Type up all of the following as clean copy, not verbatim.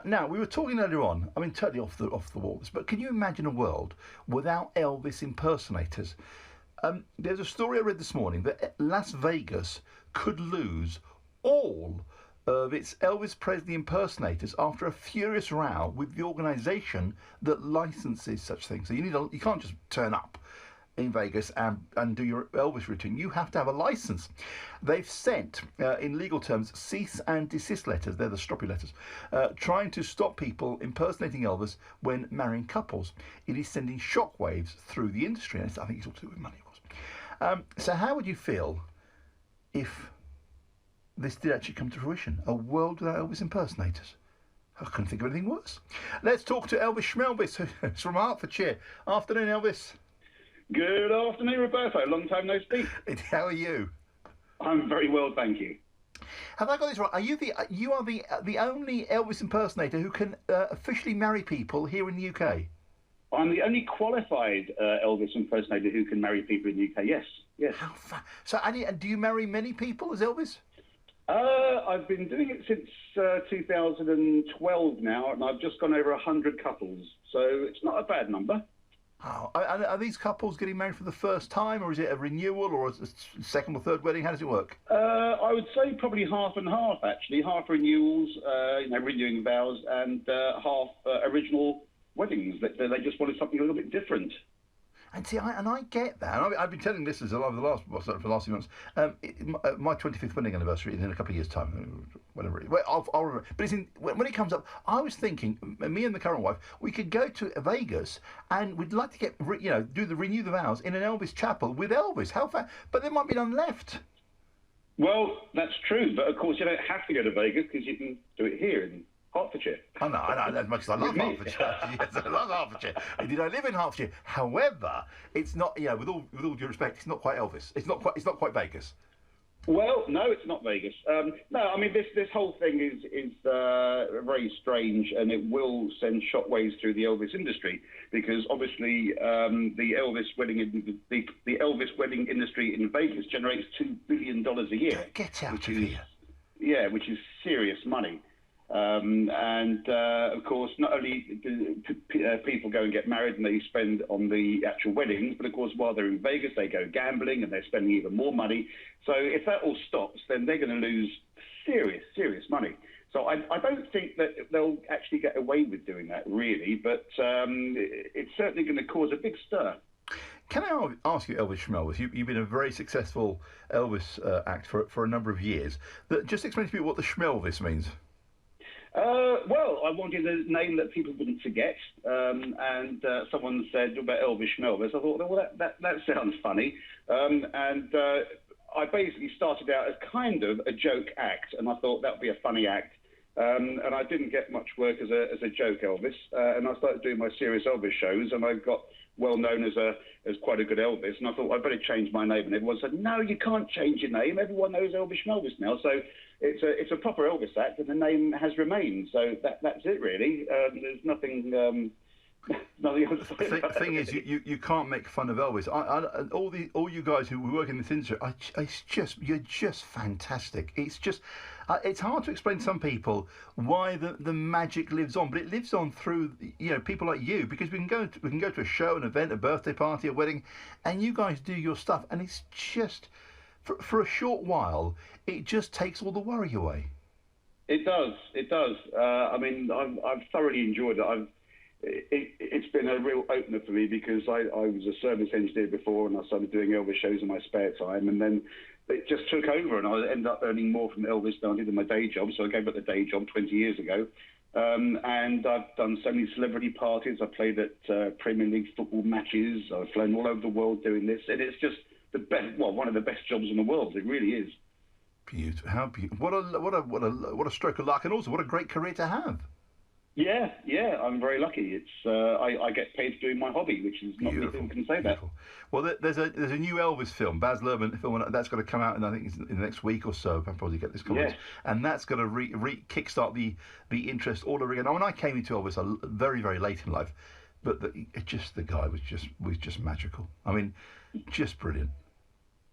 Now, we were talking earlier on, I mean, totally off the walls, but can you imagine a world without Elvis impersonators? There's a story I read this morning that Las Vegas could lose all of its Elvis Presley impersonators after a furious row with the organisation that licenses such things. So you can't just turn up in Vegas and do your Elvis routine. You have to have a license. They've sent, in legal terms, cease and desist letters. They're the stroppy letters, trying to stop people impersonating Elvis when marrying couples. It is sending shockwaves through the industry, and I think it's all to do with money, of course. So how would you feel if this did actually come to fruition? A world without Elvis impersonators? I couldn't think of anything worse. Let's talk to Elvis Shmelvis, who's from Hertfordshire. Afternoon, Elvis. Good afternoon, Roberto. Long time no speak. How are you? I'm very well, thank you. Have I got this right? Are you the only Elvis impersonator who can officially marry people here in the UK? I'm the only qualified Elvis impersonator who can marry people in the UK. Yes, yes. So, and do you marry many people as Elvis? I've been doing it since 2012 now, and I've just gone over 100 couples. So it's not a bad number. Oh, are these couples getting married for the first time, or is it a renewal, or a second or third wedding? How does it work? I would say probably half and half, actually. Half renewals, renewing vows, and half original weddings. They just wanted something a little bit different. And see, I get that. I've been telling listeners over for the last few months. My 25th wedding anniversary is in a couple of years' time, whatever. I'll remember. But when it comes up, I was thinking, me and the current wife, we could go to Vegas and we'd like to renew the vows in an Elvis chapel with Elvis. How far? But there might be none left. Well, that's true, but of course you don't have to go to Vegas because you can do it here in Hertfordshire. I know, as much as I love Hertfordshire. Yes, I love Hertfordshire. Indeed, I live in Hertfordshire. However, it's not. With all due respect, it's not quite Elvis. It's not quite Vegas. Well, no, it's not Vegas. No, I mean this whole thing is very strange, and it will send shockwaves through the Elvis industry because obviously the Elvis wedding industry in Vegas generates $2 billion a year. Get out of here. Yeah, which is serious money. Of course, not only do people go and get married and they spend on the actual weddings, but of course, while they're in Vegas, they go gambling and they're spending even more money. So if that all stops, then they're going to lose serious money. So I don't think that they'll actually get away with doing that, really, but it's certainly going to cause a big stir. Can I ask you, Elvis Shmelvis, you've been a very successful Elvis act for a number of years. Just explain to me what the Shmelvis means. Well, I wanted a name that people wouldn't forget, and someone said about Elvis Shmelvis. I thought, well, that sounds funny, I basically started out as kind of a joke act, and I thought that would be a funny act, and I didn't get much work as a joke Elvis, and I started doing my serious Elvis shows, and I got well known as quite a good Elvis, and I thought I'd better change my name, and everyone said, no, you can't change your name. Everyone knows Elvis Shmelvis now, so it's a proper Elvis act, and the name has remained. So that's it, really. There's nothing else. The thing is, you can't make fun of Elvis. All you guys who work in this industry, you're just fantastic. It's just. It's hard to explain to some people why the magic lives on, but it lives on through people like you, because we can go to a show, an event, a birthday party, a wedding, and you guys do your stuff, and it's just for a short while, it just takes all the worry away. It does. I mean, I've thoroughly enjoyed it. It's been a real opener for me because I was a service engineer before, and I started doing Elvis shows in my spare time, and then it just took over, and I ended up earning more from Elvis than I did in my day job. So I gave up the day job 20 years ago, and I've done so many celebrity parties. I played at Premier League football matches. I've flown all over the world doing this, and it's just the best. Well, one of the best jobs in the world. It really is. Beautiful. How beautiful. What a stroke of luck, and also what a great career to have. Yeah, I'm very lucky. It's I get paid for doing my hobby, which is not many people can say that. Well, there's a new Elvis film, Baz Luhrmann film, that's going to come out, and I think it's in the next week or so. I'll probably get this comment, yes. And that's going to kickstart the interest all over again. I mean, I came into Elvis very, very late in life, but the guy was just magical. I mean, just brilliant.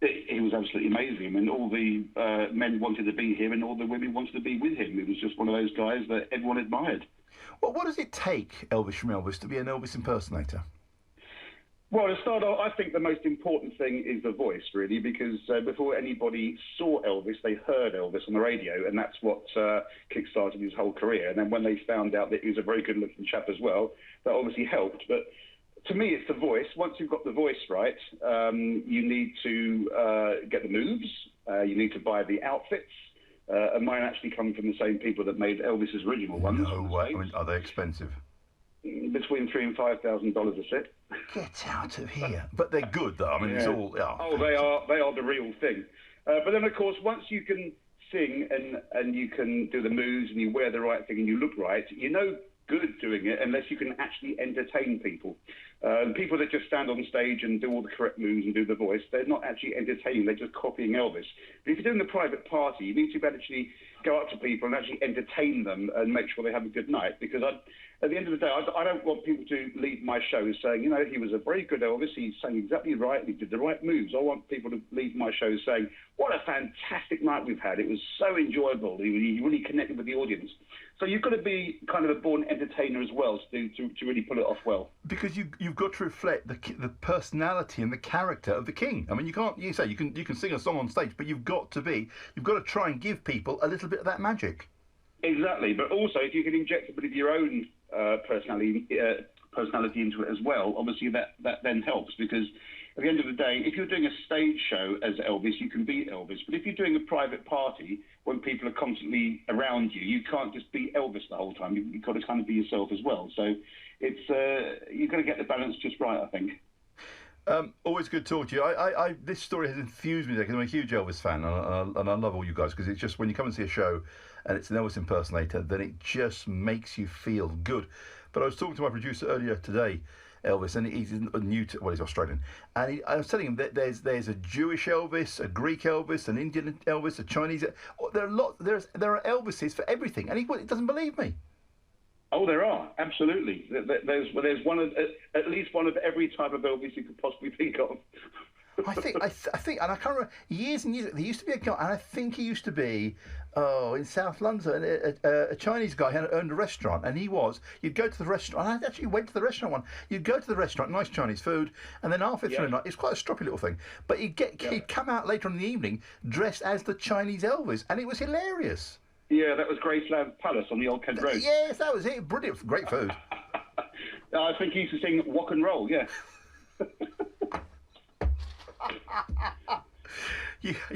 He was absolutely amazing. I mean, all the men wanted to be here and all the women wanted to be with him. It was just one of those guys that everyone admired. Well, what does it take, Elvis Shmelvis, to be an Elvis impersonator? Well, to start off, I think the most important thing is the voice, really, because before anybody saw Elvis, they heard Elvis on the radio, and that's what kick-started his whole career. And then when they found out that he was a very good-looking chap as well, that obviously helped. But to me, it's the voice. Once you've got the voice right, you need to get the moves, you need to buy the outfits, and mine actually come from the same people that made Elvis's original ones. No way. I mean, are they expensive? Between $3,000 and $5,000 a set. Get out of here! But they're good, though. I mean, it's all. Oh, they are the real thing. But then, of course, once you can sing and you can do the moves and you wear the right thing and you look right, you're no good doing it unless you can actually entertain people. People that just stand on stage and do all the correct moves and do the voice, they're not actually entertaining, they're just copying Elvis. But if you're doing a private party, you need to actually go up to people and actually entertain them and make sure they have a good night. Because at the end of the day, I don't want people to leave my show saying, you know, he was a very good Elvis, he sang exactly right, and he did the right moves. I want people to leave my show saying, what a fantastic night we've had. It was so enjoyable. He really connected with the audience. So you've got to be kind of a born entertainer as well to really pull it off well. Because you've got to reflect the personality and the character of the king. I mean, you can sing a song on stage, but you've got to try and give people a little bit of that magic. Exactly, but also if you can inject a bit of your own personality into it as well, obviously that then helps, because at the end of the day, if you're doing a stage show as Elvis, you can be Elvis. But if you're doing a private party when people are constantly around you, you can't just be Elvis the whole time. You've got to kind of be yourself as well. So it's you've got to get the balance just right, I think. Always good talking to you. This story has infused me there because I'm a huge Elvis fan and I love all you guys, because it's just when you come and see a show and it's an Elvis impersonator, then it just makes you feel good. But I was talking to my producer earlier today, Elvis, and he's he's Australian, and I was telling him that there's a Jewish Elvis, a Greek Elvis, an Indian Elvis, a Chinese. There are Elvises for everything, and he doesn't believe me. Oh, there are, absolutely. There's one of at least one of every type of Elvis you could possibly think of. I think, and I can't remember, years and years, there used to be a guy, and I think he used to be, in South London, a Chinese guy who owned a restaurant, and you'd go to the restaurant, and I actually went to the restaurant one, you'd go to the restaurant, nice Chinese food, and then halfway through the night, it's quite a stroppy little thing, but he'd come out later in the evening dressed as the Chinese Elvis, and it was hilarious. Yeah, that was Graceland Palace on the Old Kent Road. Yes, that was it, brilliant, great food. I think he used to sing Walk and Roll, yeah.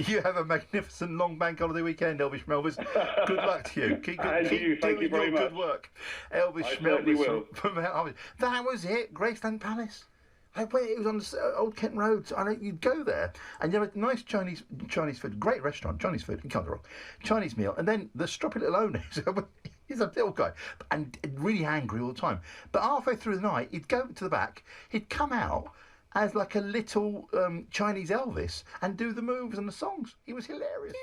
You have a magnificent long bank holiday weekend, Elvis Shmelvis. Good luck to you. Keep Thank you very much. Good work. Elvis Shmelvis from that was it, Graceland Palace. It was on the Old Kent Road. You'd go there, and you have a nice Chinese food, great restaurant, Chinese food, you can't go wrong, Chinese meal, and then the stroppy little owner, he's a little guy, and really angry all the time. But halfway through the night, he'd go to the back, he'd come out as like a little Chinese Elvis and do the moves and the songs. He was hilarious.